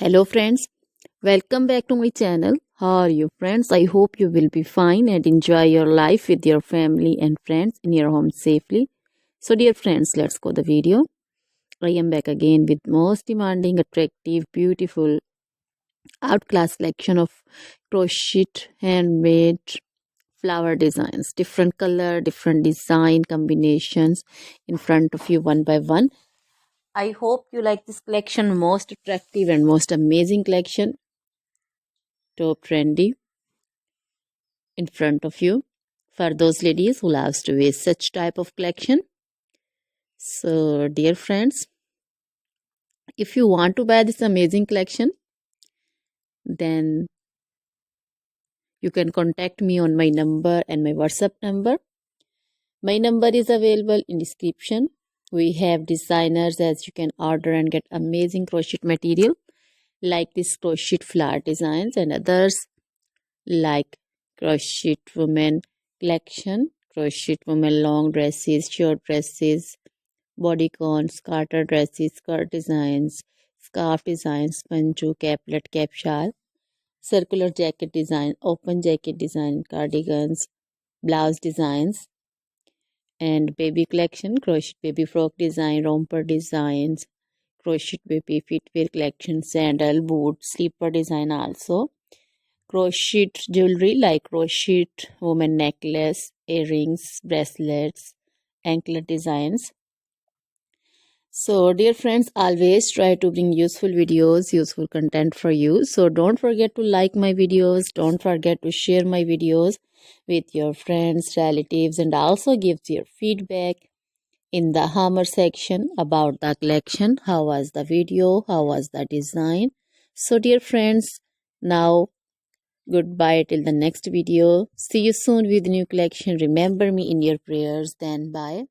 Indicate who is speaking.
Speaker 1: Hello friends, welcome back to my channel. How are you friends? I hope you will be fine and enjoy your life with your family and friends in your home safely. So dear friends, let's go the video. I am back again with most demanding, attractive, beautiful, outclass collection of crochet handmade flower designs. Different color, different design combinations in front of you one by one. I hope you like this collection, most attractive and most amazing collection. Top trendy in front of you for those ladies who loves to wear such type of collection. So dear friends, if you want to buy this amazing collection, then you can contact me on my number and my WhatsApp number. My number is available in description. We have designers as you can order and get amazing crochet material like this crochet flower designs and others like crochet women collection, crochet women long dresses, short dresses, bodycons, garter dresses, skirt designs, scarf designs, panju, caplet, cap shawl, circular jacket design, open jacket design, cardigans, blouse designs, and baby collection, crochet baby frock design, romper designs, crochet baby footwear collection, sandal, boot, slipper design also. Crochet jewelry like crochet woman necklace, earrings, bracelets, anklet designs. So dear friends, always try to bring useful videos, useful content for you. So don't forget to like my videos, don't forget to share my videos with your friends, relatives, and also give your feedback in the hammer section about the collection. How was the video? How was the design? So dear friends, now goodbye till the next video. See you soon with new collection. Remember me in your prayers. Then bye.